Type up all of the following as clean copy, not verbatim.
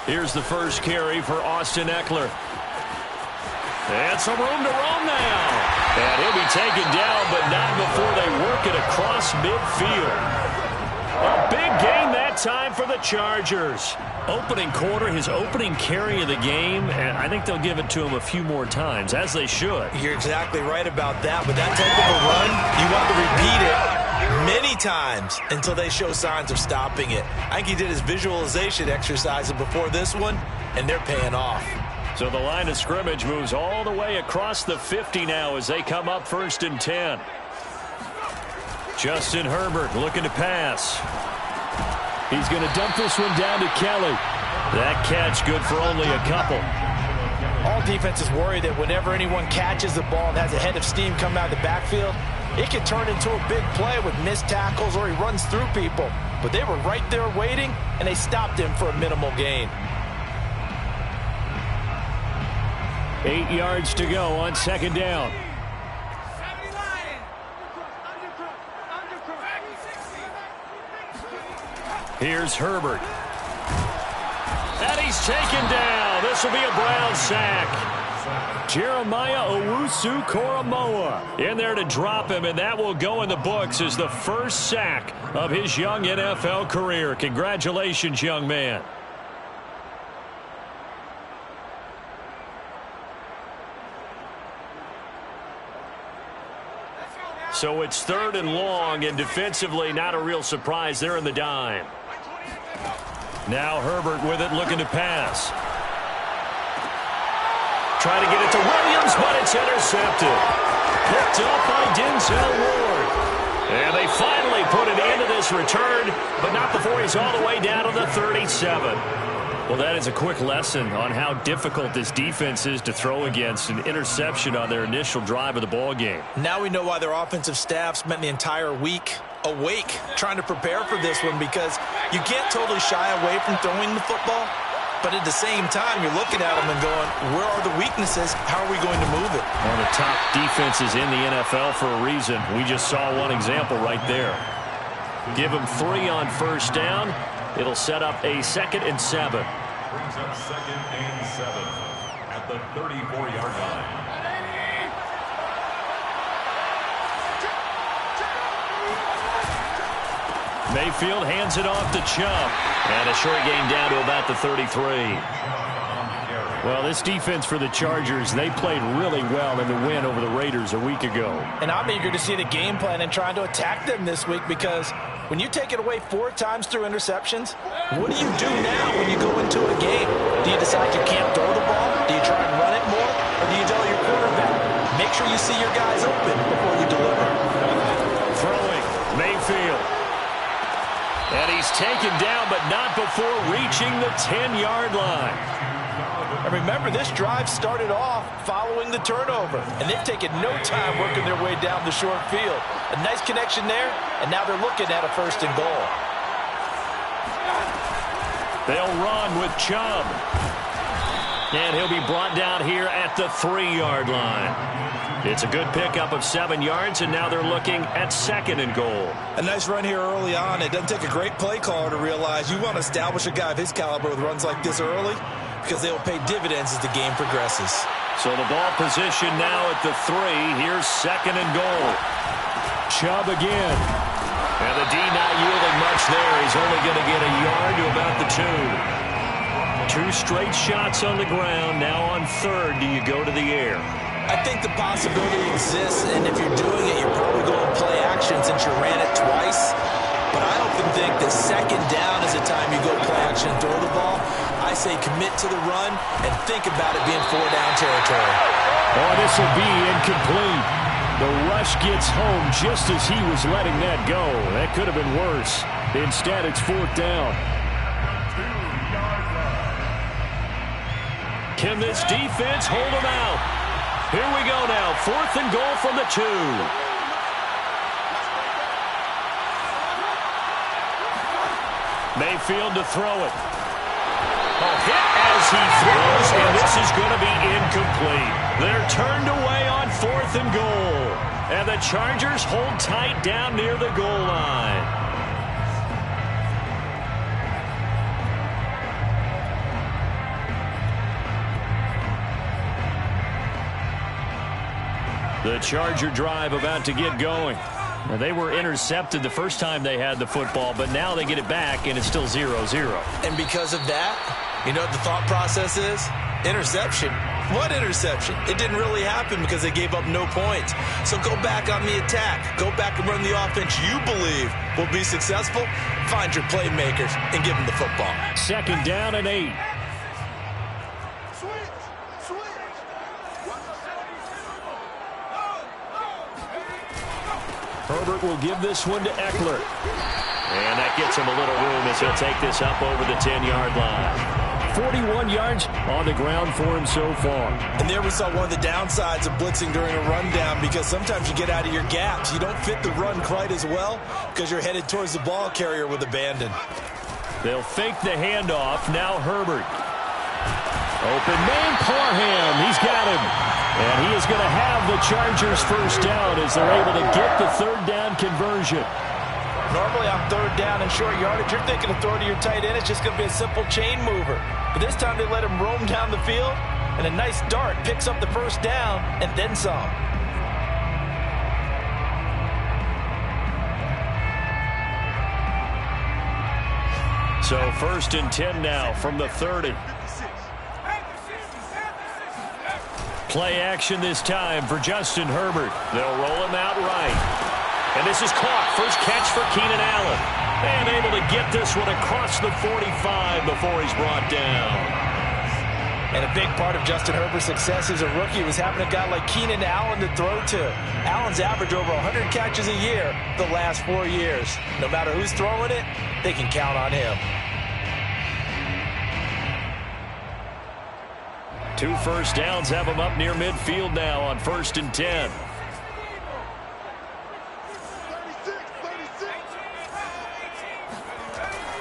Here's the first carry for Austin Ekeler. And some room to roam now. And he'll be taken down, but not before they work it across midfield. A big gain that time for the Chargers. Opening quarter, his opening carry of the game, and I think they'll give it to him a few more times, as they should. You're exactly right about that, but that type of a run, you want to repeat it many times until they show signs of stopping it. I think he did his visualization exercises before this one, and they're paying off. So the line of scrimmage moves all the way across the 50 now as they come up 1st and 10. Justin Herbert looking to pass. He's going to dump this one down to Kelly. That catch good for only a couple. All defenses worry that whenever anyone catches the ball and has a head of steam coming out of the backfield, it can turn into a big play with missed tackles or he runs through people. But they were right there waiting, and they stopped him for a minimal gain. 8 yards to go on 2nd down. Here's Herbert. And he's taken down. This will be a Brown sack. Jeremiah Owusu-Koramoah in there to drop him, and that will go in the books as the first sack of his young NFL career. Congratulations, young man. So it's 3rd and long, and defensively not a real surprise. They're in the dime. Now Herbert with it, looking to pass. Trying to get it to Williams, but it's intercepted. Picked up by Denzel Ward. And they finally put an end to this return, but not before he's all the way down to the 37. Well, that is a quick lesson on how difficult this defense is to throw against. An interception on their initial drive of the ball game. Now we know why their offensive staff spent the entire week awake trying to prepare for this one, because you can't totally shy away from throwing the football, but at the same time you're looking at them and going, where are the weaknesses? How are we going to move it? One of the top defenses in the NFL for a reason. We just saw one example right there. Give them 3 on 1st down. It'll set up a 2nd and 7. Brings up 2nd and 7 at the 34-yard line. Mayfield hands it off to Chubb. And a short gain down to about the 33. Well, this defense for the Chargers, they played really well in the win over the Raiders a week ago. And I'm eager to see the game plan and trying to attack them this week, because when you take it away 4 times through interceptions, what do you do now when you go into a game? Do you decide you can't throw the ball? Do you try and run it more? Or do you tell your quarterback, make sure you see your guys open before you deliver? Throwing, Mayfield. And he's taken down, but not before reaching the 10-yard line. And remember, this drive started off following the turnover, and they've taken no time working their way down the short field. A nice connection there, and now they're looking at a 1st and goal. They'll run with Chubb. And he'll be brought down here at the 3-yard line. It's a good pickup of 7 yards, and now they're looking at 2nd and goal. A nice run here early on. It doesn't take a great play caller to realize you want to establish a guy of his caliber with runs like this early, because they will pay dividends as the game progresses. So the ball position now at the 3. Here's 2nd and goal. Chubb again. And the D not yielding much there. He's only going to get a yard to about the 2. 2 straight shots on the ground. Now on 3rd, do you go to the air? I think the possibility exists, and if you're doing it, you're probably going to play action since you ran it twice. But I often think that 2nd down is the time you go play action and throw the ball. I say commit to the run and think about it being 4-down territory. Oh, this will be incomplete. The rush gets home just as he was letting that go. That could have been worse. Instead, it's 4th down. Can this defense hold them out? Here we go now. 4th and goal from the 2. Mayfield to throw it. A hit as he throws, and this is going to be incomplete. They're turned away on 4th and goal. And the Chargers hold tight down near the goal line. The Charger drive about to get going. Now, they were intercepted the first time they had the football, but now they get it back, and it's still 0-0. And because of that, you know what the thought process is? Interception. What interception? It didn't really happen because they gave up no points. So go back on the attack. Go back and run the offense you believe will be successful. Find your playmakers and give them the football. 2nd down and 8. Herbert will give this one to Eckler. And that gets him a little room as he'll take this up over the 10-yard line. 41 yards on the ground for him so far. And there we saw one of the downsides of blitzing during a rundown, because sometimes you get out of your gaps. You don't fit the run quite as well because you're headed towards the ball carrier with abandon. They'll fake the handoff. Now Herbert. Open man, Parham. He's got him. And he is going to have the Chargers first down as they're able to get the 3rd down conversion. Normally on 3rd down and short yardage, you're thinking of throwing to your tight end. It's just going to be a simple chain mover. But this time they let him roam down the field, and a nice dart picks up the first down and then some. So 1st and 10 now from the 30. Play action this time for Justin Herbert. They'll roll him out right. And this is caught. First catch for Keenan Allen. And able to get this one across the 45 before he's brought down. And a big part of Justin Herbert's success as a rookie was having a guy like Keenan Allen to throw to. Allen's averaged over 100 catches a year the last 4 years. No matter who's throwing it, they can count on him. 2 first downs have him up near midfield now on 1st and 10.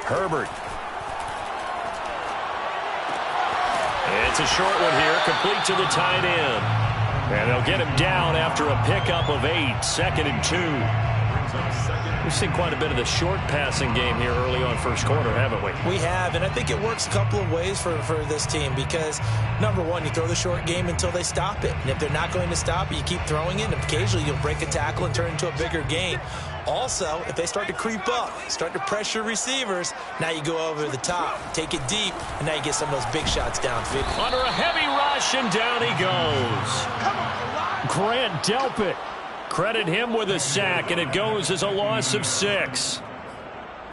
Herbert. It's a short one here, complete to the tight end. And they'll get him down after a pickup of 8, 2nd and 2. We've seen quite a bit of the short passing game here early on first quarter, haven't we? We have, and I think it works a couple of ways for this team because, number one, you throw the short game until they stop it. And if they're not going to stop it, you keep throwing it, and occasionally you'll break a tackle and turn it into a bigger gain. Also, if they start to creep up, start to pressure receivers, now you go over the top, take it deep, and now you get some of those big shots downfield. Under a heavy rush, and down he goes. Grant Delpit. Credit him with a sack, and it goes as a loss of 6.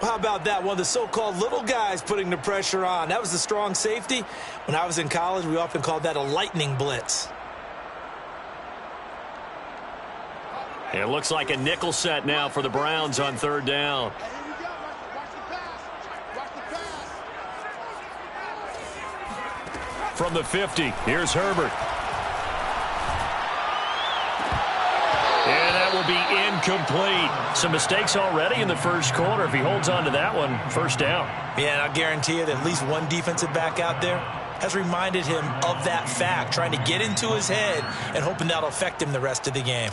How about that? One of the so-called little guys putting the pressure on. That was the strong safety. When I was in college, we often called that a lightning blitz. It looks like a nickel set now for the Browns on 3rd down. From the 50, here's Herbert. And that will be incomplete. Some mistakes already in the first quarter. If he holds on to that one, first down. Yeah, and I'll guarantee you that at least one defensive back out there has reminded him of that fact, trying to get into his head and hoping that'll affect him the rest of the game.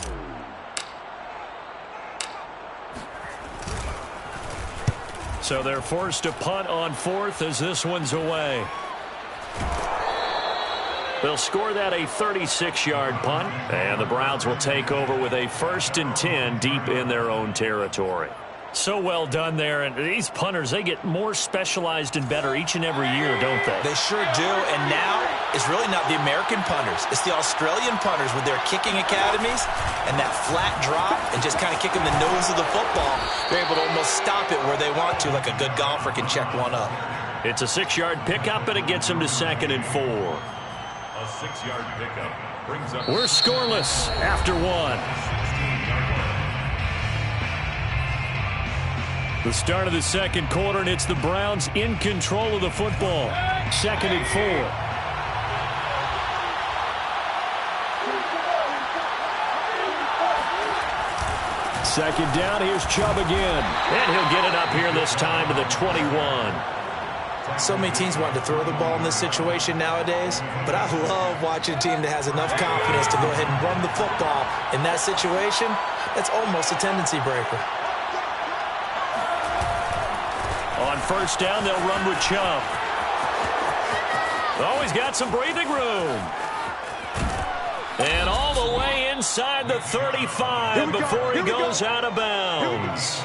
So they're forced to punt on 4th as this one's away. They'll score that a 36-yard punt, and the Browns will take over with a 1st and 10 deep in their own territory. So well done there, and these punters, they get more specialized and better each and every year, don't they? They sure do, and now it's really not the American punters. It's the Australian punters with their kicking academies and that flat drop and just kind of kicking the nose of the football. They're able to almost stop it where they want to, like a good golfer can check one up. It's a 6-yard pickup, and it gets them to 2nd and 4. A 6-yard pickup brings up. We're scoreless after 1. The start of the second quarter, and it's the Browns in control of the football. 2nd and 4. Second down, here's Chubb again. And he'll get it up here this time to the 21. So many teams want to throw the ball in this situation nowadays, but I love watching a team that has enough confidence to go ahead and run the football. In that situation, that's almost a tendency breaker. On first down, they'll run with Chubb. Oh, he's got some breathing room. And all the way inside the 35 before he goes out of bounds.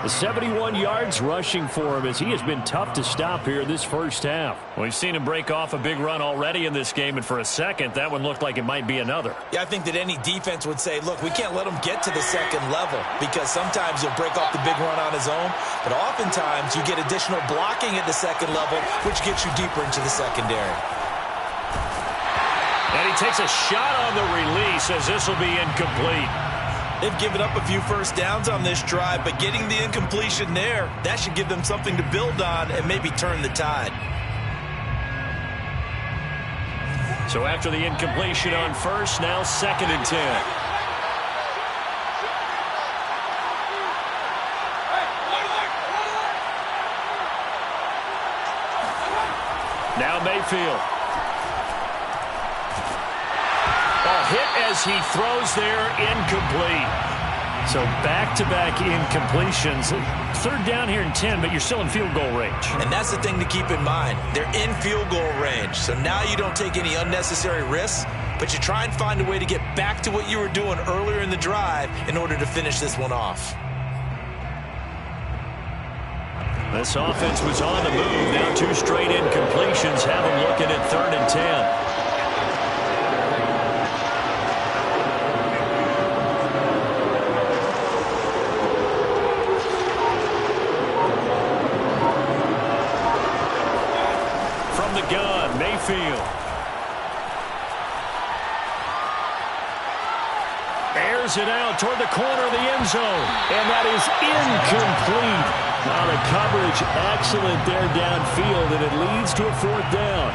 The 71 yards rushing for him as he has been tough to stop here this first half. We've seen him break off a big run already in this game, and for a second, that one looked like it might be another. Yeah, I think that any defense would say, look, we can't let him get to the second level because sometimes he'll break off the big run on his own, but oftentimes you get additional blocking at the second level, which gets you deeper into the secondary. And he takes a shot on the release as this will be incomplete. They've given up a few first downs on this drive, but getting the incompletion there, that should give them something to build on and maybe turn the tide. So after the incompletion on first, now 2nd and 10. Now Mayfield. Hit as he throws there, incomplete. So back-to-back incompletions. 3rd down here and 10, but you're still in field goal range. And that's the thing to keep in mind. They're in field goal range. So now you don't take any unnecessary risks, but you try and find a way to get back to what you were doing earlier in the drive in order to finish this one off. This offense was on the move. Now 2 straight incompletions have them looking at 3rd and 10. Mayfield. Airs it out toward the corner of the end zone. And that is incomplete. Now the coverage excellent there downfield, and it leads to a 4th down.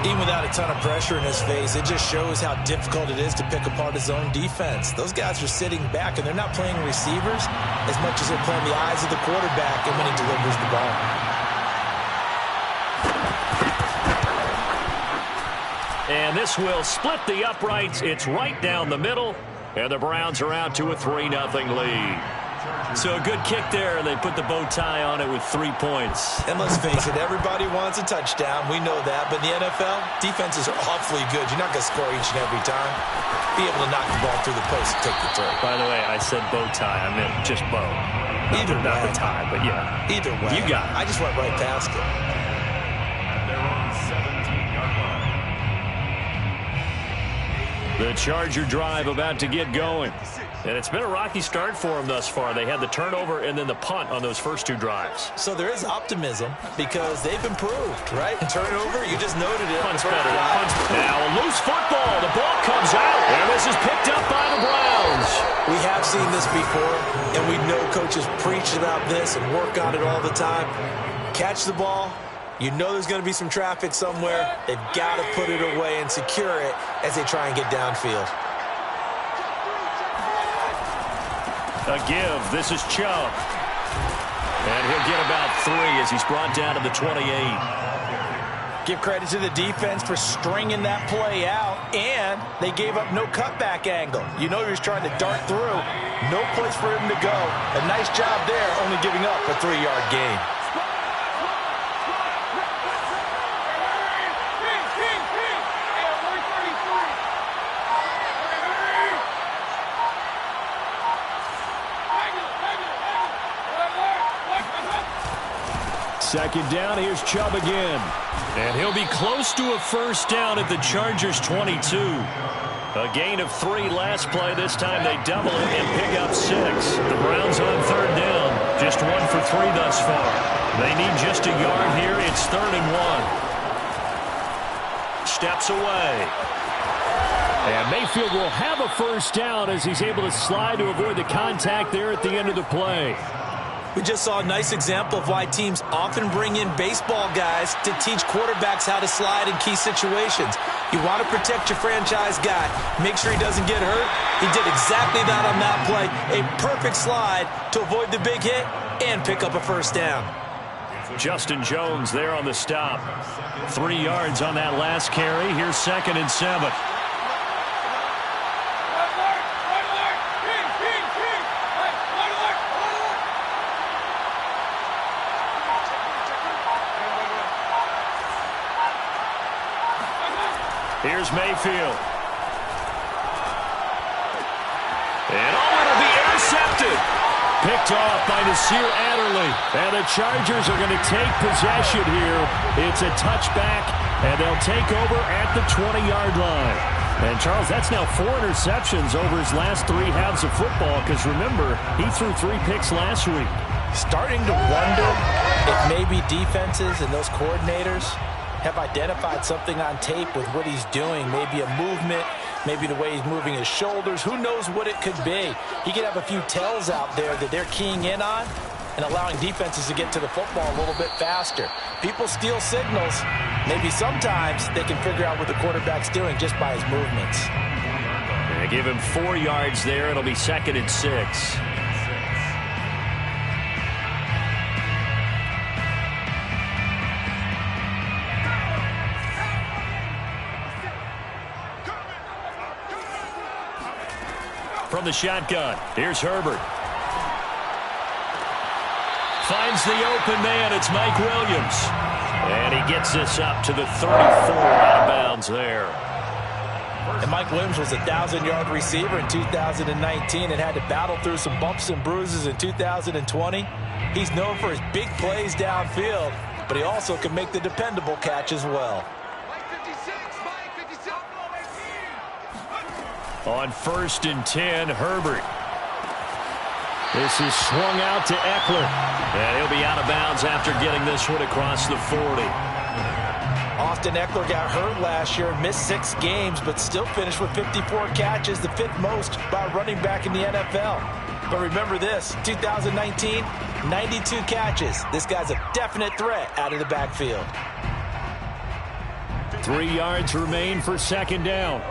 Even without a ton of pressure in his face, it just shows how difficult it is to pick apart his own defense. Those guys are sitting back, and they're not playing receivers as much as they're playing the eyes of the quarterback and when he delivers the ball. And this will split the uprights. It's right down the middle. And the Browns are out to a 3-0 lead. So a good kick there, and they put the bow tie on it with 3 points. And let's face it, everybody wants a touchdown. We know that. But in the NFL, defenses are awfully good. You're not going to score each and every time. Be able to knock the ball through the post and take the throw. By the way, I said bow tie. I meant just bow. Not the tie, but yeah. Either way. You got it. I just went right past it. The Charger drive about to get going. And it's been a rocky start for them thus far. They had the turnover and then the punt on those first 2 drives. So there is optimism because they've improved, right? Turnover, you just noted it. Punt's better. Now a loose football. The ball comes out. And this is picked up by the Browns. We have seen this before, and we know coaches preach about this and work on it all the time. Catch the ball. You know there's going to be some traffic somewhere. They've got to put it away and secure it as they try and get downfield. A give. This is Chubb. And he'll get about 3 as he's brought down to the 28. Give credit to the defense for stringing that play out, and they gave up no cutback angle. You know he was trying to dart through. No place for him to go. A nice job there, only giving up a 3-yard gain. Second down, here's Chubb again. And he'll be close to a first down at the Chargers' 22. A gain of 3 last play. This time they double it and pick up 6. The Browns on 3rd down. Just 1 for 3 thus far. They need just a yard here. It's 3rd and 1. Steps away. And Mayfield will have a first down as he's able to slide to avoid the contact there at the end of the play. We just saw a nice example of why teams often bring in baseball guys to teach quarterbacks how to slide in key situations. You want to protect your franchise guy. Make sure he doesn't get hurt. He did exactly that on that play. A perfect slide to avoid the big hit and pick up a first down. Justin Jones there on the stop. 3 yards on that last carry. Here's 2nd and 7. Here's Mayfield. And it'll be intercepted. Picked off by Nasir Adderley. And the Chargers are going to take possession here. It's a touchback, and they'll take over at the 20-yard line. And, Charles, that's now 4 interceptions over his last 3 halves of football because, remember, he threw 3 picks last week. Starting to wonder if maybe defenses and those coordinators have identified something on tape with what he's doing. Maybe a movement, maybe the way he's moving his shoulders. Who knows what it could be? He could have a few tells out there that they're keying in on and allowing defenses to get to the football a little bit faster. People steal signals. Maybe sometimes they can figure out what the quarterback's doing just by his movements. They give him 4 yards there. It'll be 2nd and 6. From the shotgun, here's Herbert. Finds the open man. It's Mike Williams. And he gets this up to the 34 out of bounds there. And Mike Williams was a 1,000-yard receiver in 2019 and had to battle through some bumps and bruises in 2020. He's known for his big plays downfield, but he also can make the dependable catch as well. On 1st and 10, Herbert. This is swung out to Eckler. And he'll be out of bounds after getting this one across the 40. Austin Eckler got hurt last year, missed 6 games, but still finished with 54 catches, the 5th most by a running back in the NFL. But remember this, 2019, 92 catches. This guy's a definite threat out of the backfield. 3 yards remain for 2nd down.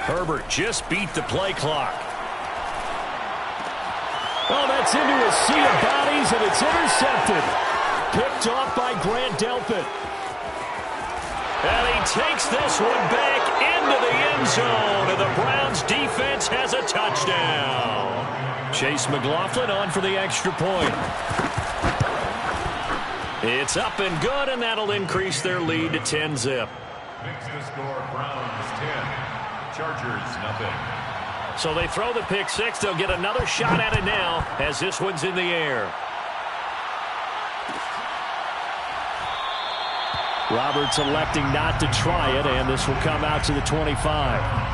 Herbert just beat the play clock. Oh, that's into a sea of bodies, and it's intercepted. Picked off by Grant Delpit. And he takes this one back into the end zone, and the Browns defense has a touchdown. Chase McLaughlin on for the extra point. It's up and good, and that'll increase their lead to 10-zip. Makes the score Browns 10. Chargers, nothing. So they throw the pick 6. They'll get another shot at it now as this one's in the air. Roberts electing not to try it, and this will come out to the 25.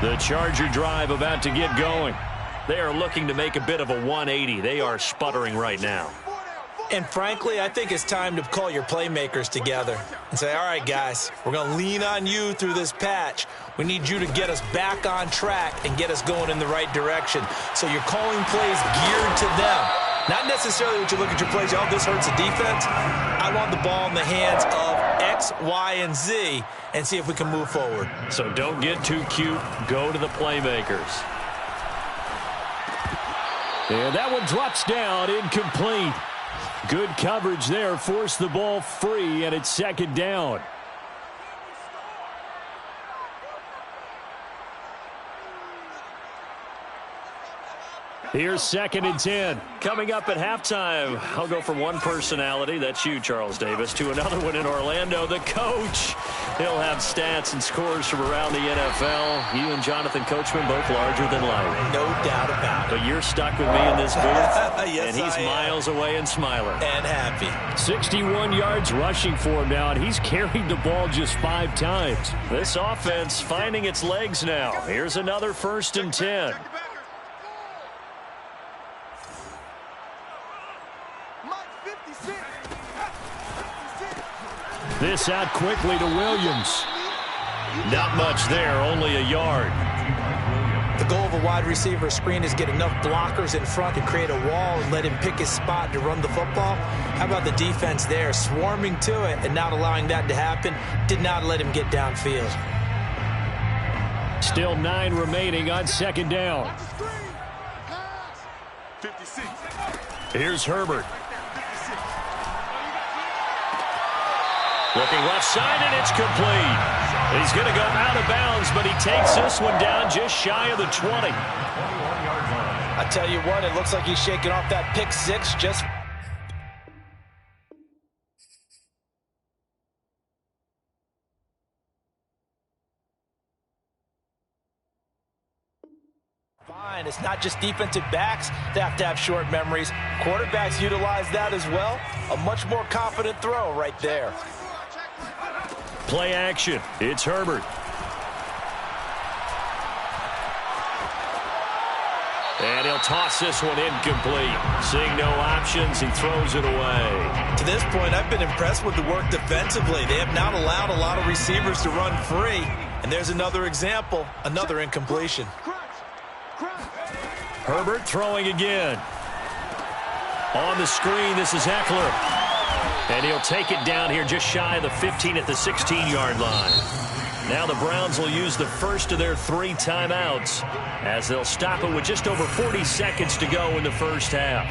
The Charger drive about to get going. They are looking to make a bit of a 180. They are sputtering right now. And frankly, I think it's time to call your playmakers together and say, all right, guys, we're going to lean on you through this patch. We need you to get us back on track and get us going in the right direction. So you're calling plays geared to them. Not necessarily when you look at your plays, oh, this hurts the defense. I want the ball in the hands of X, Y, and Z and see if we can move forward. So don't get too cute. Go to the playmakers. And that one drops down, incomplete. Good coverage there, forced the ball free, and it's 2nd down. Here's 2nd and 10. Coming up at halftime, I'll go from one personality, that's you, Charles Davis, to another one in Orlando, the coach. He'll have stats and scores from around the NFL. You and Jonathan Coachman both larger than life. No doubt about it. But you're stuck with me in this booth, yes, and he's miles away and smiling. And happy. 61 yards rushing for him now, and he's carried the ball just 5 times. This offense finding its legs now. Here's another 1st and 10. This out quickly to Williams. Not much there, only a yard. the goal of a wide receiver screen is get enough blockers in front to create a wall and let him pick his spot to run the football. How about the defense there, swarming to it and not allowing that to happen? Did not let him get downfield. Still 9 remaining on second down. Here's Herbert. Looking left side, and it's complete. He's going to go out of bounds, but he takes this one down just shy of the 20. I tell you what, it looks like he's shaking off that pick six just... fine. It's not just defensive backs that have to have short memories. Quarterbacks utilize that as well. A much more confident throw right there. Play action. It's Herbert. And he'll toss this one incomplete. Seeing no options, he throws it away. To this point, I've been impressed with the work defensively. They have not allowed a lot of receivers to run free. And there's another example, another incompletion. Herbert throwing again. On the screen, this is Eckler. And he'll take it down here just shy of the 15 at the 16-yard line. Now the Browns will use the first of their 3 timeouts as they'll stop it with just over 40 seconds to go in the first half.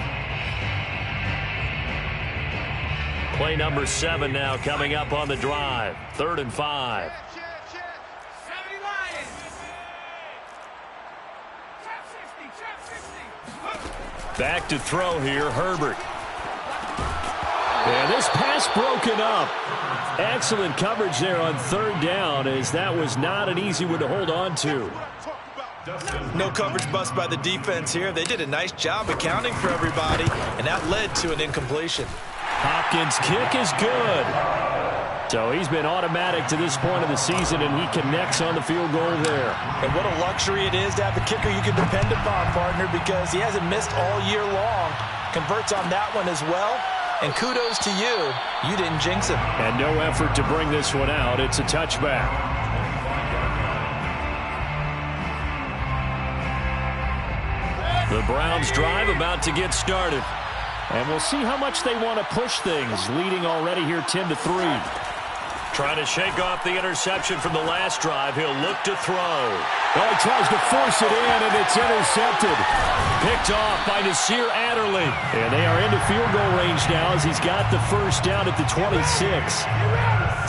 Play number 7 now coming up on the drive. 3rd and 5. Back to throw here, Herbert. And this pass broken up. Excellent coverage there on 3rd down, as that was not an easy one to hold on to. No coverage bust by the defense here. They did a nice job accounting for everybody, and that led to an incompletion. Hopkins' kick is good. So he's been automatic to this point of the season, and he connects on the field goal there. And what a luxury it is to have a kicker you can depend upon, partner, because he hasn't missed all year long. Converts on that one as well. And kudos to you. You didn't jinx him. And no effort to bring this one out. It's a touchback. The Browns drive about to get started. And we'll see how much they want to push things, leading already here 10-3. Trying to shake off the interception from the last drive. He'll look to throw. Well, he tries to force it in, and it's intercepted. Picked off by Nasir Adderley. And they are into field goal range now as he's got the first down at the 26.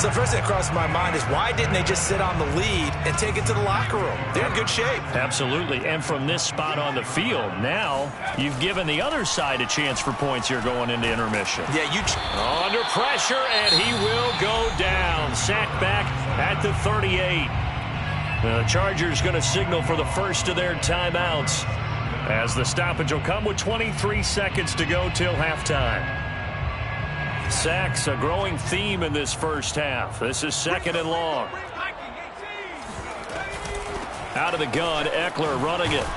So first thing that crossed my mind is why didn't they just sit on the lead and take it to the locker room? They're in good shape. Absolutely. And from this spot on the field, now you've given the other side a chance for points here going into intermission. Yeah, under pressure, and he will go down. Sacked back at the 38. The Chargers going to signal for the first of their timeouts as the stoppage will come with 23 seconds to go till halftime. Sacks, a growing theme in this first half. This is 2nd and long. Out of the gun, Eckler running it.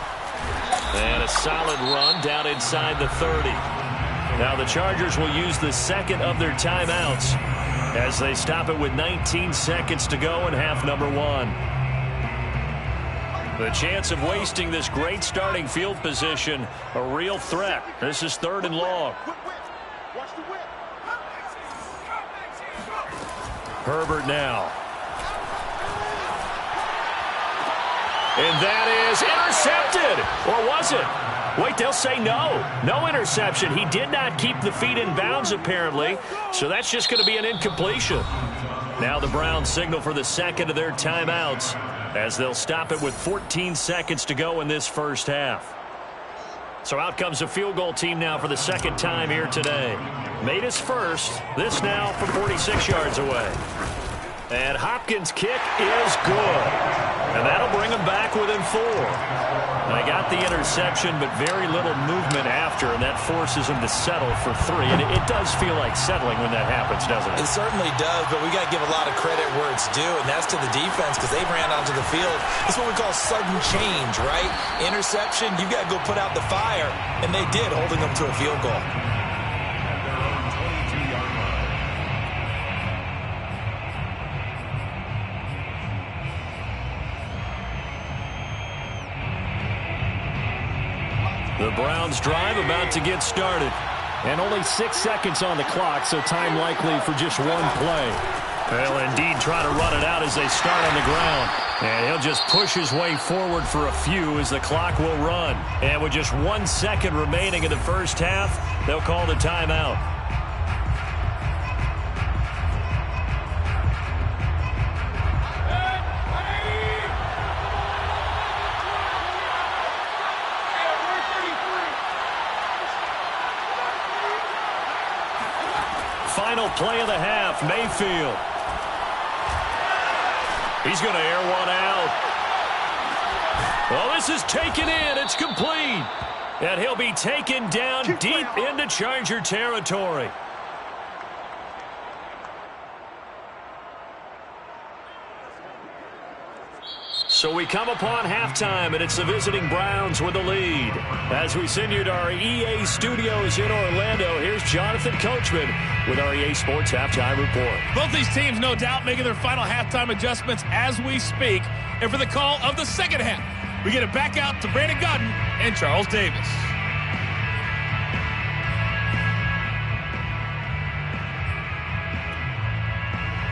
And a solid run down inside the 30. Now the Chargers will use the second of their timeouts as they stop it with 19 seconds to go in half number 1. The chance of wasting this great starting field position, a real threat. This is 3rd and long. Herbert now. And that is intercepted. Or was it? Wait, they'll say no. No interception. He did not keep the feet in bounds, apparently. So that's just going to be an incompletion. Now the Browns signal for the second of their timeouts as they'll stop it with 14 seconds to go in this first half. So out comes a field goal team now for the second time here today. Made his first. This now from 46 yards away. And Hopkins' kick is good. And that'll bring him back within 4. They got the interception, but very little movement after, and that forces him to settle for 3. And it does feel like settling when that happens, doesn't it? It certainly does, but we got to give a lot of credit where it's due, and that's to the defense because they ran onto the field. It's what we call sudden change, right? Interception, you got to go put out the fire, and they did, holding them to a field goal. The Browns drive about to get started. And only 6 seconds on the clock, so time likely for just one play. They'll indeed try to run it out as they start on the ground. And he'll just push his way forward for a few as the clock will run. And with just 1 second remaining in the first half, they'll call the timeout. Final play of the half, Mayfield. He's going to air one out. Well, this is taken in. It's complete. And he'll be taken down deep into Charger territory. So we come upon halftime, and it's the visiting Browns with the lead. As we send you to our EA studios in Orlando, here's Jonathan Coachman with our EA Sports Halftime Report. Both these teams, no doubt, making their final halftime adjustments as we speak. And for the call of the second half, we get it back out to Brandon Gaudin and Charles Davis.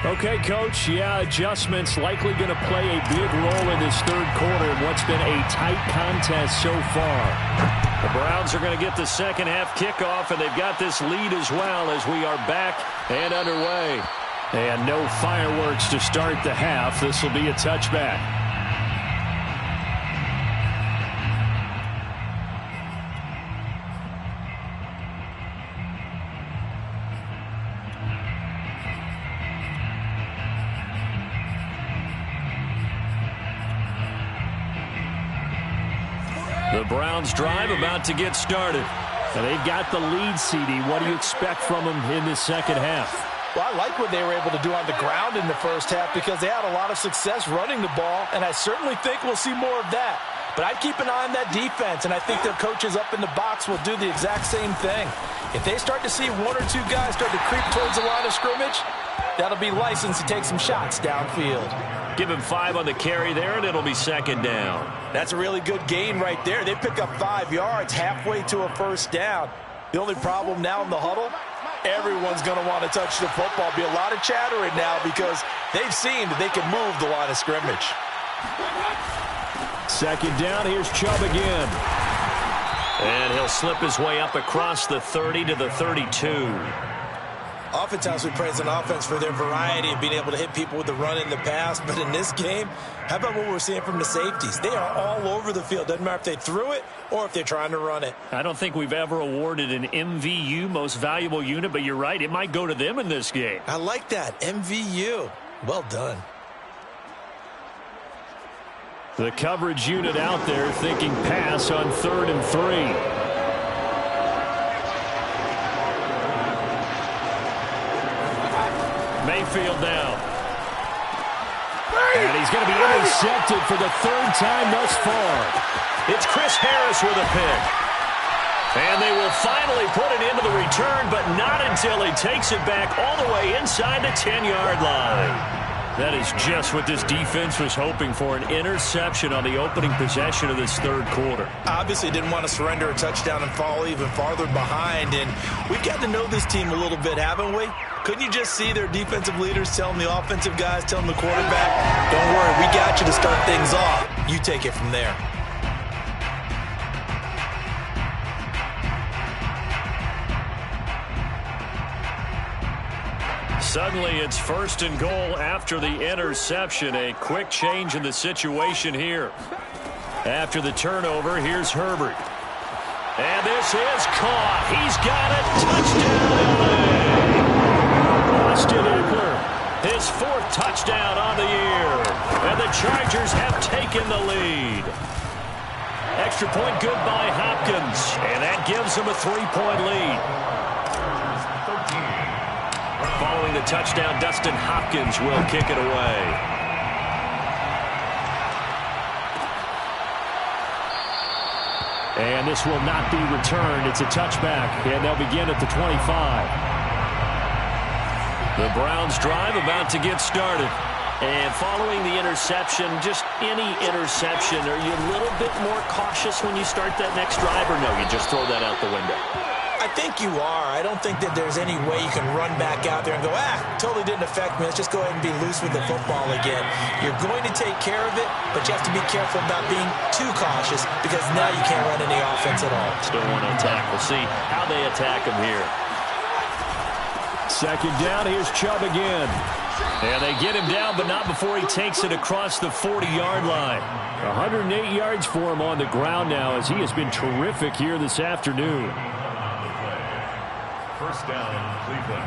Okay, Coach, adjustments likely going to play a big role in this third quarter in what's been a tight contest so far. The Browns are going to get the second half kickoff, and they've got this lead as well as we are back and underway. And no fireworks to start the half. This will be a touchback. The Browns drive about to get started. And they've got the lead, CD. What do you expect from them in this second half? Well, I like what they were able to do on the ground in the first half because they had a lot of success running the ball, and I certainly think we'll see more of that. But I'd keep an eye on that defense, and I think their coaches up in the box will do the exact same thing. If they start to see one or two guys start to creep towards the line of scrimmage, that'll be license to take some shots downfield. Give him 5 on the carry there, and it'll be second down. That's a really good gain right there. They pick up 5 yards halfway to a first down. The only problem now in the huddle, everyone's going to want to touch the football. Be a lot of chattering now because they've seen that they can move the line of scrimmage. Second down, here's Chubb again. And he'll slip his way up across the 30 to the 32. Oftentimes we praise an offense for their variety of being able to hit people with the run in the pass. But in this game, how about what we're seeing from the safeties? They are all over the field. Doesn't matter if they threw it or if they're trying to run it. I don't think we've ever awarded an MVU, most valuable unit, but you're right. It might go to them in this game. I like that. MVU. Well done. The coverage unit out there thinking pass on 3rd and 3. Mayfield now. And he's going to be intercepted for the 3rd time thus far. It's Chris Harris with a pick. And they will finally put it into the return, but not until he takes it back all the way inside the 10-yard line. That is just what this defense was hoping for, an interception on the opening possession of this third quarter. Obviously didn't want to surrender a touchdown and fall even farther behind. And we've got to know this team a little bit, haven't we? Couldn't you just see their defensive leaders telling the offensive guys, telling the quarterback, don't worry, we got you to start things off. You take it from there. Suddenly it's 1st and goal after the interception. A quick change in the situation here. After the turnover, here's Herbert. And this is caught. He's got it. Touchdown, LA. Austin Ekeler, his 4th touchdown on the year. And the Chargers have taken the lead. Extra point good by Hopkins. And that gives them a 3-point lead. Following the touchdown, Dustin Hopkins will kick it away. And this will not be returned. It's a touchback, and they'll begin at the 25. The Browns drive about to get started. And following the interception, just any interception, are you a little bit more cautious when you start that next drive, or no, you just throw that out the window? I think you are. I don't think that there's any way you can run back out there and go, totally didn't affect me. Let's just go ahead and be loose with the football again. You're going to take care of it, but you have to be careful about being too cautious because now you can't run any offense at all. Still want to attack. We'll see how they attack him here. Second down, here's Chubb again. And they get him down, but not before he takes it across the 40-yard line. 108 yards for him on the ground now as he has been terrific here this afternoon. First down, Cleveland.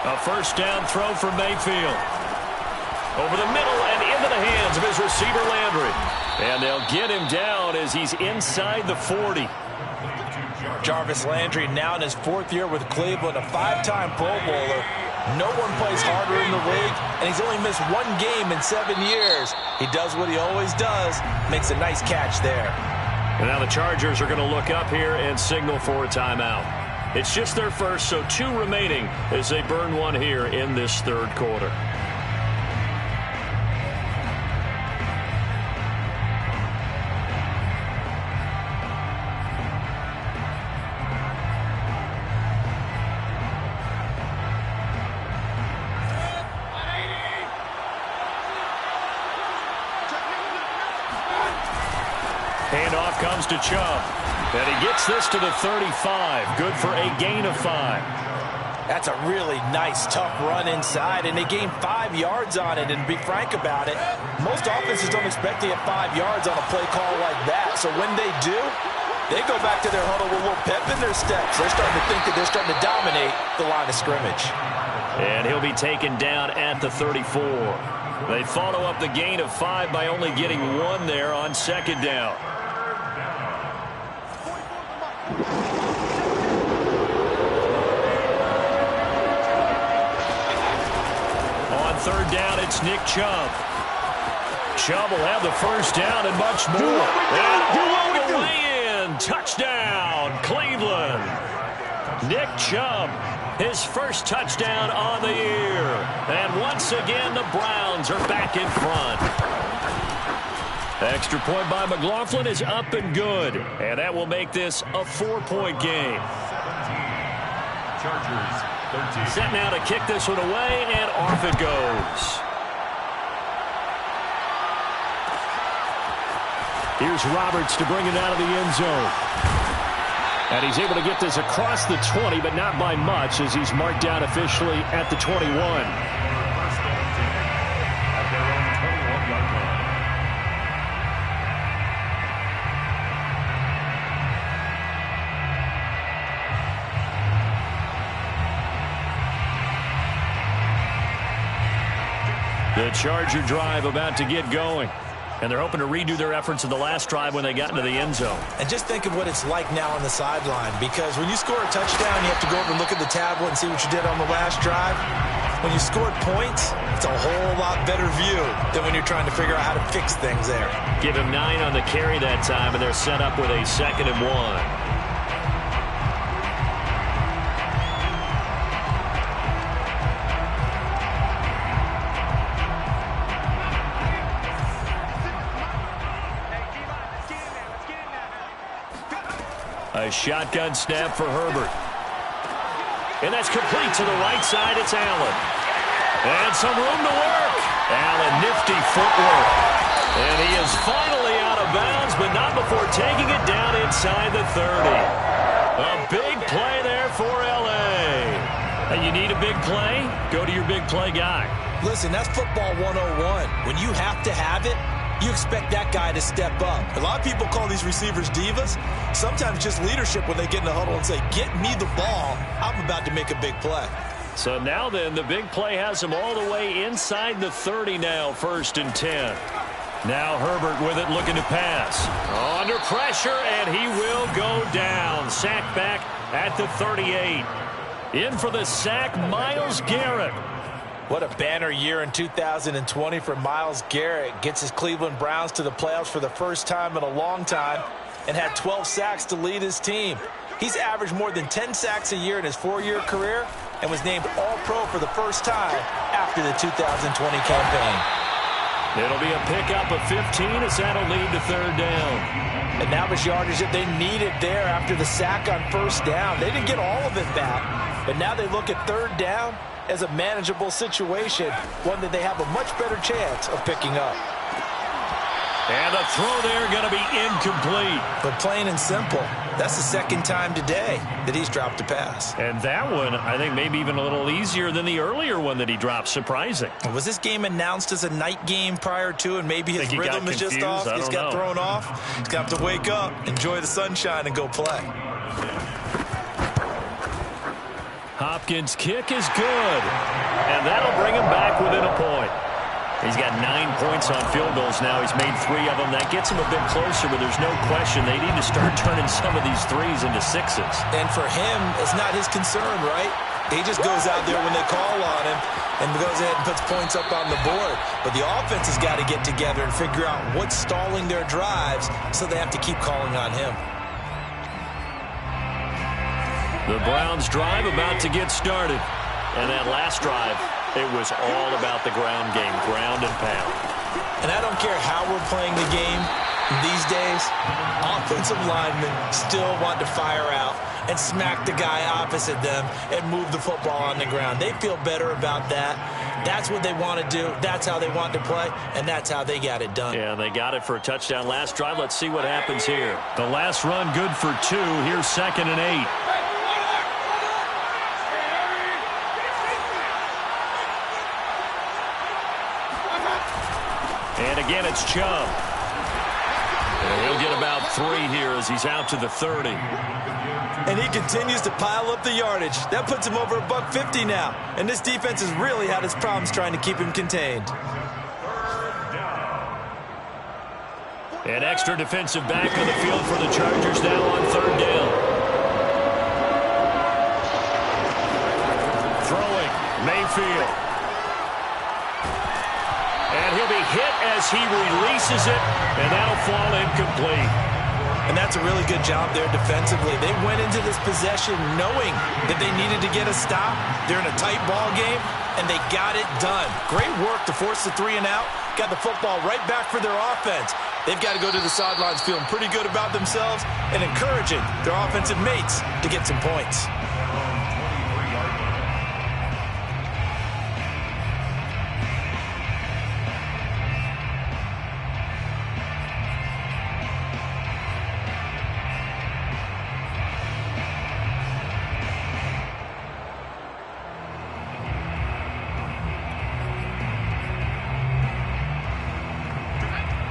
A first down throw for Mayfield. Over the middle and into the hands of his receiver, Landry. And they'll get him down as he's inside the 40. Jarvis Landry now in his 4th year with Cleveland, a 5-time Pro Bowler. No one plays harder in the league, and he's only missed 1 game in 7 years. He does what he always does, makes a nice catch there. And now the Chargers are going to look up here and signal for a timeout. It's just their first, so 2 remaining as they burn 1 here in this 3rd quarter. Handoff comes to Chubb. And he gets this to the 35. Good for a gain of 5. That's a really nice, tough run inside, and they gained 5 yards on it. And to be frank about it, most offenses don't expect to get 5 yards on a play call like that. So when they do, they go back to their huddle with a little pep in their steps. They're starting to think that they're starting to dominate the line of scrimmage. And he'll be taken down at the 34. They follow up the gain of 5 by only getting 1 there on 2nd down. On 3rd down, it's Nick Chubb. Chubb will have the first down and much more. And all the way in. Touchdown, Cleveland. Nick Chubb, his first touchdown on the year. And once again, the Browns are back in front. Extra point by McLaughlin is up and good. And that will make this a 4-point game. Chargers, 13. Set now to kick this one away, and off it goes. Here's Roberts to bring it out of the end zone. And he's able to get this across the 20, but not by much as he's marked down officially at the 21. First down team at their own 21-yard line. The Charger drive about to get going. And they're hoping to redo their efforts in the last drive when they got into the end zone. And just think of what it's like now on the sideline, because when you score a touchdown, you have to go over and look at the tablet and see what you did on the last drive. When you scored points, it's a whole lot better view than when you're trying to figure out how to fix things there. Give him 9 on the carry that time, and they're set up with a 2nd and 1. A shotgun snap for Herbert. And that's complete to the right side. It's Allen. And some room to work. Allen, nifty footwork. And he is finally out of bounds, but not before taking it down inside the 30. A big play there for L.A. And you need a big play? Go to your big play guy. Listen, that's football 101. When you have to have it, you expect that guy to step up. A lot of people call these receivers divas. Sometimes just leadership when they get in the huddle and say, get me the ball. I'm about to make a big play. So now then, the big play has him all the way inside the 30 now, 1st and 10. Now Herbert with it, looking to pass. Under pressure, and he will go down. Sacked back at the 38. In for the sack, Myles Garrett. What a banner year in 2020 for Myles Garrett. Gets his Cleveland Browns to the playoffs for the first time in a long time and had 12 sacks to lead his team. He's averaged more than 10 sacks a year in his 4-year career and was named All-Pro for the first time after the 2020 campaign. It'll be a pickup of 15 as that'll lead to third down. And that was yardage that they needed there after the sack on first down. They didn't get all of it back, but now they look at third down as a manageable situation, one that they have a much better chance of picking up. And the throw there going to be incomplete. But plain and simple, that's the second time today that he's dropped a pass. And that one, I think, maybe even a little easier than the earlier one that he dropped. Surprising. Was this game announced as a night game prior to, and maybe his rhythm is just off? He's got thrown off. He's got to wake up, enjoy the sunshine, and go play. Hopkins' kick is good. And that'll bring him back within a point. He's got 9 points on field goals now. He's made 3 of them. That gets him a bit closer, but there's no question they need to start turning some of these threes into sixes. And for him, it's not his concern, right? He just goes out there when they call on him and goes ahead and puts points up on the board. But the offense has got to get together and figure out what's stalling their drives, so they have to keep calling on him. The Browns drive about to get started. And that last drive, it was all about the ground game, ground and pound. And I don't care how we're playing the game these days, offensive linemen still want to fire out and smack the guy opposite them and move the football on the ground. They feel better about that. That's what they want to do. That's how they want to play, and that's how they got it done. Yeah, they got it for a touchdown last drive. Let's see what happens here. The last run good for 2. Here's 2nd and 8. And again, it's Chubb. And he'll get about 3 here as he's out to the 30. And he continues to pile up the yardage. That puts him over $150 now. And this defense has really had its problems trying to keep him contained. An extra defensive back on the field for the Chargers now on 3rd down. Throwing, Mayfield. And he'll be hit as he releases it, and that'll fall incomplete. And that's a really good job there defensively. They went into this possession knowing that they needed to get a stop. They're in a tight ball game, and they got it done. Great work to force the 3 and out. Got the football right back for their offense. They've got to go to the sidelines feeling pretty good about themselves and encouraging their offensive mates to get some points.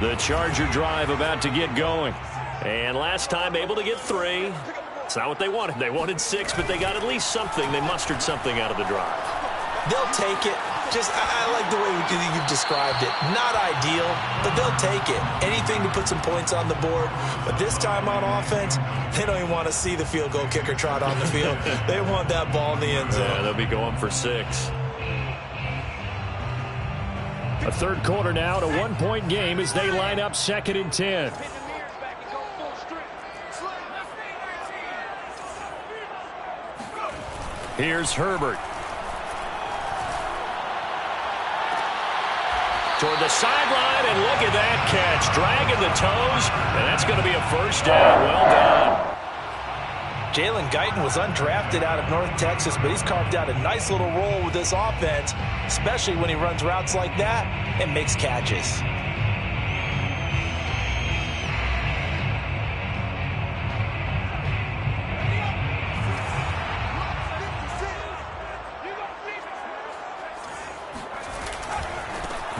The Charger drive about to get going. And last time able to get 3. It's not what they wanted. They wanted 6, but they got at least something. They mustered something out of the drive. They'll take it. I like the way you've described it. Not ideal, but they'll take it. Anything to put some points on the board. But this time on offense, they don't even want to see the field goal kicker trot on the field. They want that ball in the end zone. Yeah, they'll be going for 6. A third quarter now, a 1-point game as they line up 2nd and 10. Here's Herbert. Toward the sideline, and look at that catch. Dragging the toes, and that's going to be a first down. Well done. Jalen Guyton was undrafted out of North Texas, but he's carved out a nice little role with this offense, especially when he runs routes like that and makes catches.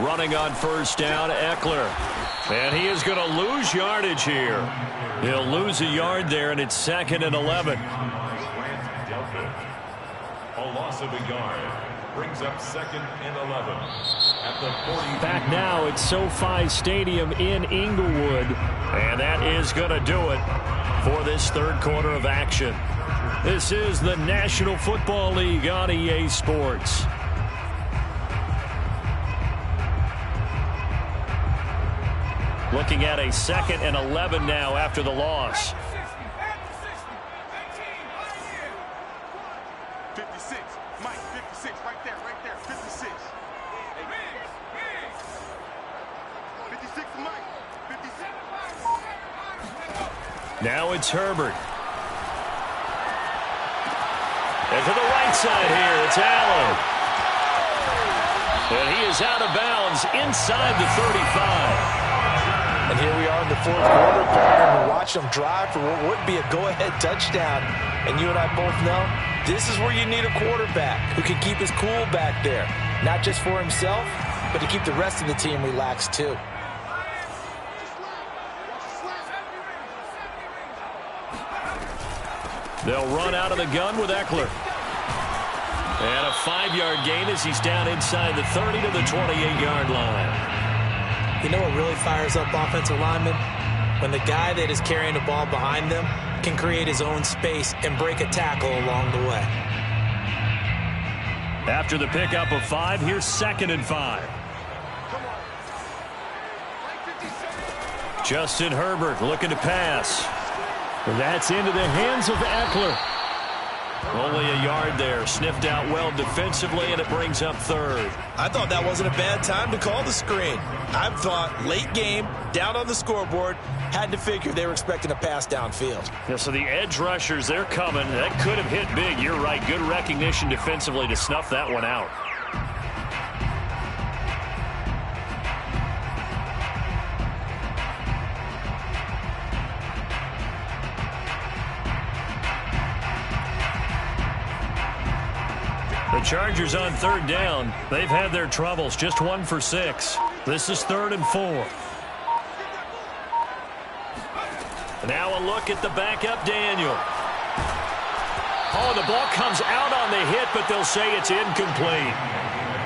Running on first down, Eckler. And he is going to lose yardage here. He'll lose a yard there, and it's 2nd and 11. A loss of a yard brings up 2nd and 11 at the 40. Back now at SoFi Stadium in Inglewood. And that is going to do it for this third quarter of action. This is the National Football League on EA Sports. Looking at a 2nd and 11 now after the loss. 56. Mike, 56. Right there. 56. 56, Mike. 56. Now it's Herbert. And to the right side here, it's Allen. And he is out of bounds inside the 35. And here we are in the 4th quarter, partner, and we watch them drive for what would be a go-ahead touchdown. And you and I both know this is where you need a quarterback who can keep his cool back there. Not just for himself, but to keep the rest of the team relaxed too. They'll run out of the gun with Eckler. And a 5-yard gain as he's down inside the 30 to the 28-yard line. You know what really fires up offensive linemen? When the guy that is carrying the ball behind them can create his own space and break a tackle along the way. After the pickup of 5, here's 2nd and 5. Justin Herbert looking to pass. That's into the hands of Eckler. Only a yard there. Sniffed out well defensively, and it brings up 3rd. I thought that wasn't a bad time to call the screen. I thought late game, down on the scoreboard, had to figure they were expecting a pass downfield. Yeah, so the edge rushers, they're coming. That could have hit big. You're right. Good recognition defensively to snuff that one out. The Chargers on 3rd down. They've had their troubles. Just 1 for 6. This is 3rd and 4. Now a look at the backup, Daniel. Oh, the ball comes out on the hit, but they'll say it's incomplete.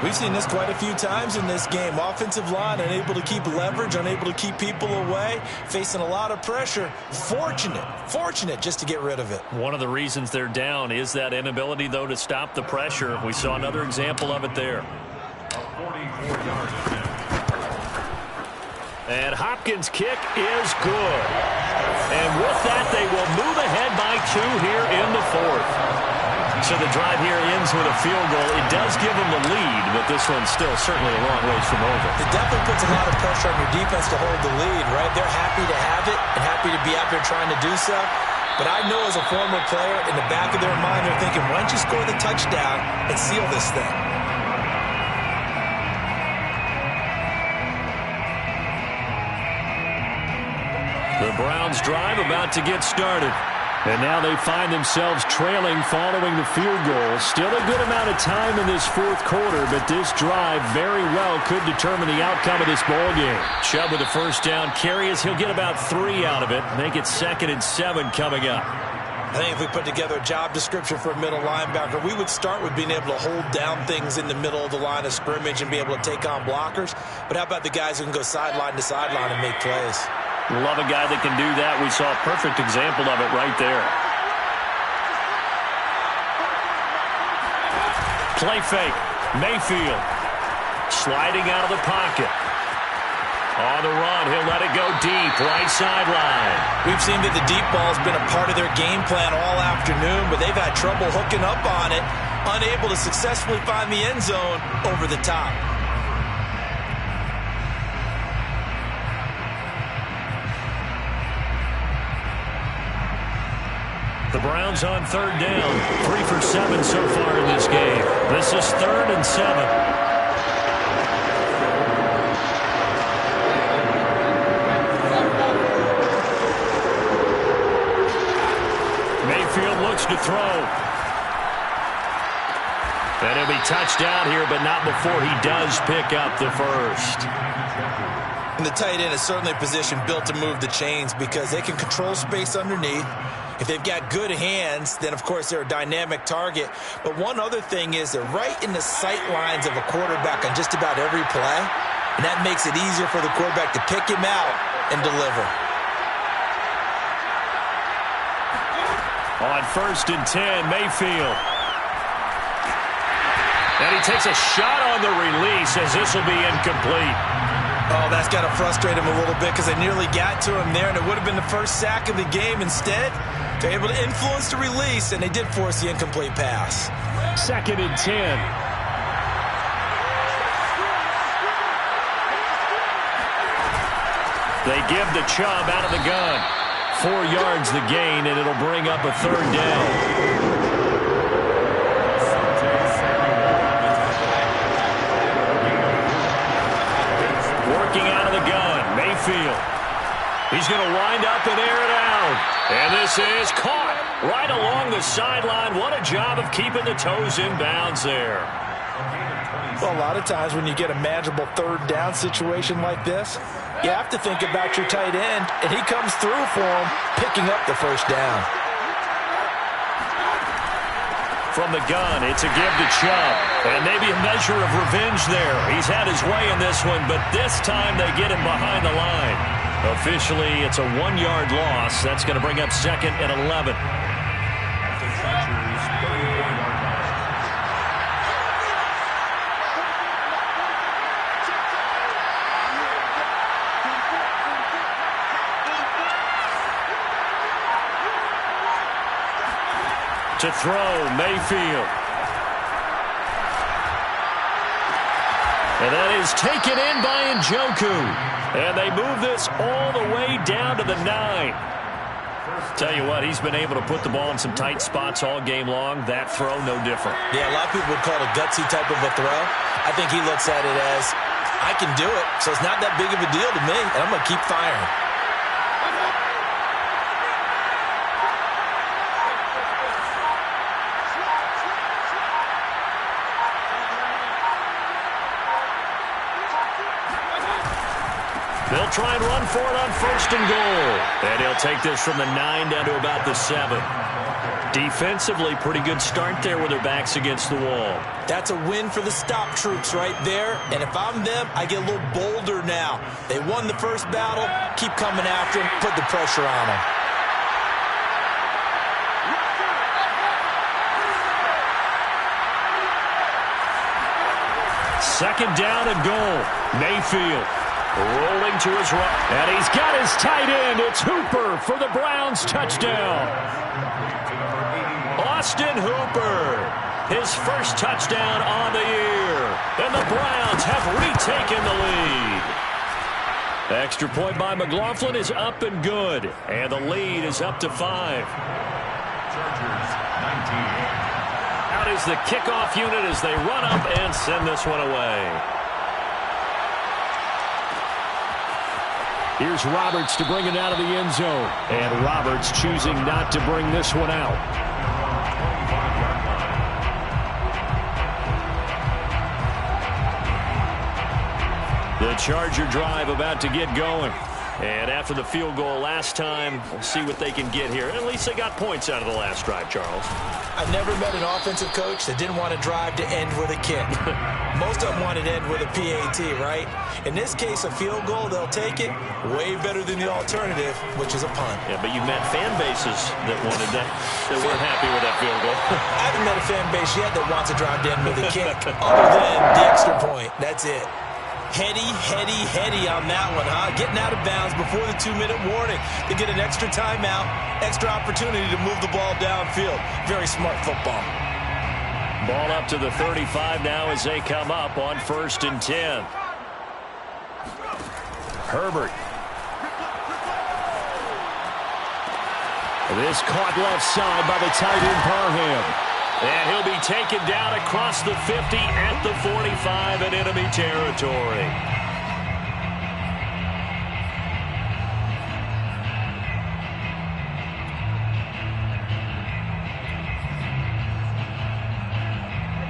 We've seen this quite a few times in this game. Offensive line unable to keep leverage, unable to keep people away, facing a lot of pressure. Fortunate just to get rid of it. One of the reasons they're down is that inability, though, to stop the pressure. We saw another example of it there. And Hopkins' kick is good. And with that, they will move ahead by 2 here in the 4th. So the drive here ends with a field goal. It does give them the lead, but this one's still certainly a long ways from over. It definitely puts a lot of pressure on your defense to hold the lead, right? They're happy to have it and happy to be out there trying to do so. But I know as a former player, in the back of their mind, they're thinking, why don't you score the touchdown and seal this thing? The Browns drive about to get started. And now they find themselves trailing following the field goal. Still a good amount of time in this 4th quarter, but this drive very well could determine the outcome of this ball game. Chubb with a 1st down carry as he'll get about 3 out of it. Make it 2nd and 7 coming up. I think if we put together a job description for a middle linebacker, we would start with being able to hold down things in the middle of the line of scrimmage and be able to take on blockers. But how about the guys who can go sideline to sideline and make plays? Love a guy that can do that. We saw a perfect example of it right there. Play fake. Mayfield sliding out of the pocket. On the run, he'll let it go deep, right sideline. We've seen that the deep ball has been a part of their game plan all afternoon, but they've had trouble hooking up on it, unable to successfully find the end zone over the top. The Browns on 3rd down. 3 for 7 so far in this game. This is 3rd and 7. Mayfield looks to throw. And he'll be touched down here, but not before he does pick up the 1st. And the tight end is certainly a position built to move the chains because they can control space underneath. If they've got good hands, then, of course, they're a dynamic target. But one other thing is they're right in the sight lines of a quarterback on just about every play, and that makes it easier for the quarterback to pick him out and deliver. On 1st and 10, Mayfield. And he takes a shot on the release as this will be incomplete. Oh, that's got to frustrate him a little bit because they nearly got to him there, and it would have been the first sack of the game. Instead, they're able to influence the release, and they did force the incomplete pass. 2nd and 10. They give the Chubb out of the gun. 4 yards the gain, and it'll bring up a 3rd down. Working out of the gun, Mayfield. He's going to wind up and air it out. And this is caught right along the sideline. What a job of keeping the toes in bounds there. Well, a lot of times when you get a manageable 3rd down situation like this, you have to think about your tight end, and he comes through for him, picking up the 1st down. From the gun, it's a give to Chubb. And maybe a measure of revenge there. He's had his way in this one, but this time they get him behind the line. Officially, it's a 1-yard loss. That's going to bring up 2nd and 11. To throw, Mayfield. And that is taken in by Njoku. And they move this all the way down to the 9. Tell you what, he's been able to put the ball in some tight spots all game long. That throw, no different. Yeah, a lot of people would call it a gutsy type of a throw. I think he looks at it as, I can do it, so it's not that big of a deal to me, and I'm going to keep firing. They'll try and run for it on 1st and goal. And he'll take this from the 9 down to about the 7. Defensively, pretty good start there with their backs against the wall. That's a win for the stop troops right there. And if I'm them, I get a little bolder now. They won the first battle. Keep coming after them. Put the pressure on them. Second down and goal. Mayfield. Rolling to his right. And he's got his tight end. It's Hooper for the Browns touchdown. Austin Hooper. His first touchdown on the year. And the Browns have retaken the lead. Extra point by McLaughlin is up and good. And the lead is up to 5. Chargers 19. Out is the kickoff unit as they run up and send this one away. Here's Roberts to bring it out of the end zone. And Roberts choosing not to bring this one out. The Charger drive about to get going. And after the field goal last time, we'll see what they can get here. At least they got points out of the last drive, Charles. I've never met an offensive coach that didn't want to drive to end with a kick. Most of them wanted to end with a PAT, right? In this case, a field goal, they'll take it. Way better than the alternative, which is a punt. Yeah, but you met fan bases that wanted that weren't happy with that field goal. I haven't met a fan base yet that wants to drive to end with a kick, other than the extra point. That's it. Heady on that one, huh? Getting out of bounds before the 2-minute warning. They get an extra timeout, extra opportunity to move the ball downfield. Very smart football. Ball up to the 35 now as they come up on 1st and 10. Herbert. This caught left side by the tight end Parham. And he'll be taken down across the 50 at the 45 in enemy territory.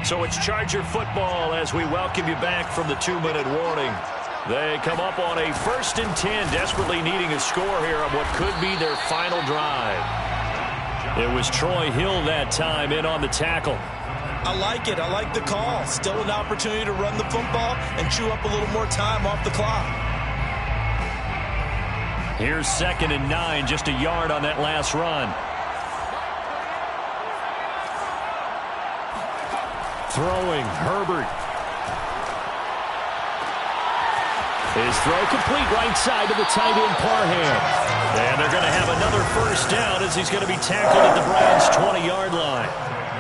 So it's Charger football as we welcome you back from the 2-minute warning. They come up on a 1st and 10, desperately needing a score here on what could be their final drive. It was Troy Hill that time in on the tackle. I like it. I like the call. Still an opportunity to run the football and chew up a little more time off the clock. Here's 2nd and 9, just a yard on that last run. Throwing, Herbert. His throw complete right side to the tight end Parham. And they're going to have another first down as he's going to be tackled at the Browns' 20-yard line.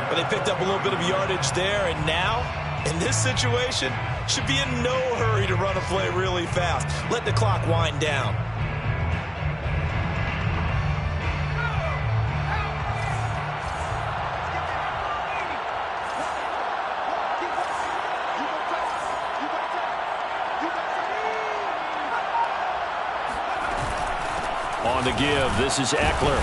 But they picked up a little bit of yardage there, and now, in this situation, should be in no hurry to run a play really fast. Let the clock wind down. On the give, this is Eckler.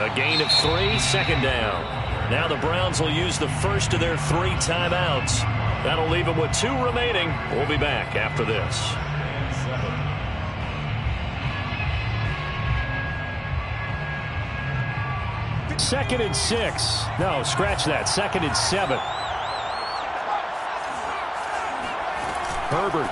A gain of 3, second down. Now the Browns will use the first of their 3 timeouts. That'll leave them with 2 remaining. We'll be back after this. Second and 6. No, scratch that. Second and 7. Herbert.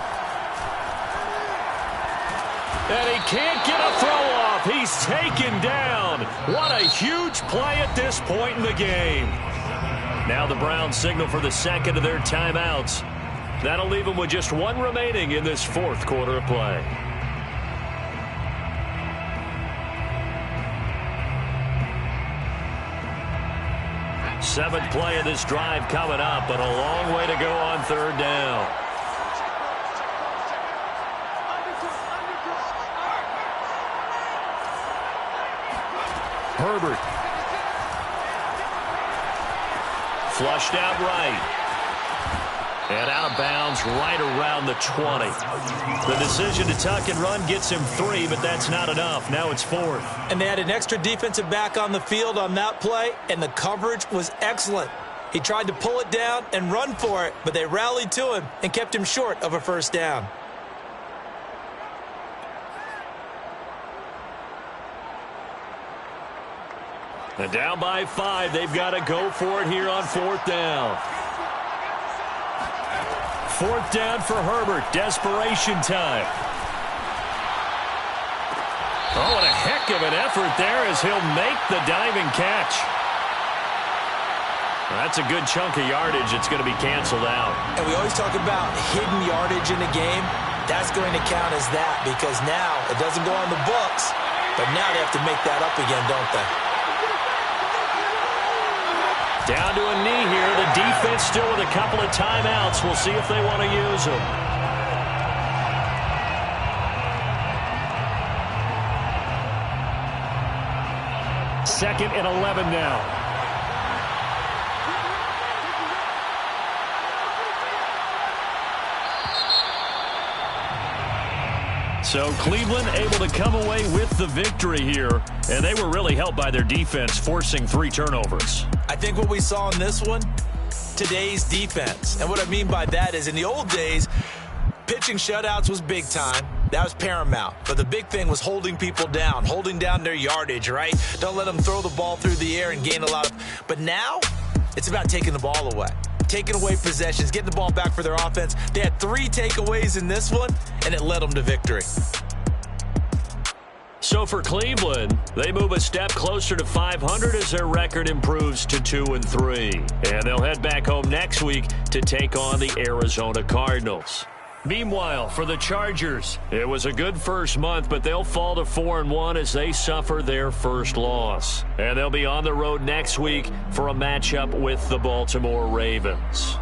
And he can't get a throw off. He's taken down. What a huge play at this point in the game. Now the Browns signal for the second of their timeouts. That'll leave them with just 1 remaining in this 4th quarter of play. Seventh play of this drive coming up, but a long way to go on 3rd down. Herbert. Flushed out right. And out of bounds right around the 20. The decision to tuck and run gets him 3, but that's not enough. Now it's 4th. And they had an extra defensive back on the field on that play, and the coverage was excellent. He tried to pull it down and run for it, but they rallied to him and kept him short of a first down. And down by 5, they've got to go for it here on 4th down. 4th down for Herbert. Desperation time. Oh, what a heck of an effort there as he'll make the diving catch. That's a good chunk of yardage. It's going to be canceled out. And we always talk about hidden yardage in a game. That's going to count as that because now it doesn't go on the books, but now they have to make that up again, don't they? Down to a knee here. The defense still with a couple of timeouts. We'll see if they want to use them. Second and 11 now. So Cleveland able to come away with the victory here, and they were really helped by their defense, forcing 3 turnovers. I think what we saw in this one, today's defense. And what I mean by that is in the old days, pitching shutouts was big time. That was paramount. But the big thing was holding people down, holding down their yardage, right? Don't let them throw the ball through the air and gain a lot of... But now, it's about taking the ball away. Taking away possessions, getting the ball back for their offense. They had 3 takeaways in this one, and it led them to victory. So for Cleveland, they move a step closer to 500 as their record improves to 2-3. And they'll head back home next week to take on the Arizona Cardinals. Meanwhile, for the Chargers, it was a good first month, but they'll fall to 4-1 as they suffer their first loss. And they'll be on the road next week for a matchup with the Baltimore Ravens.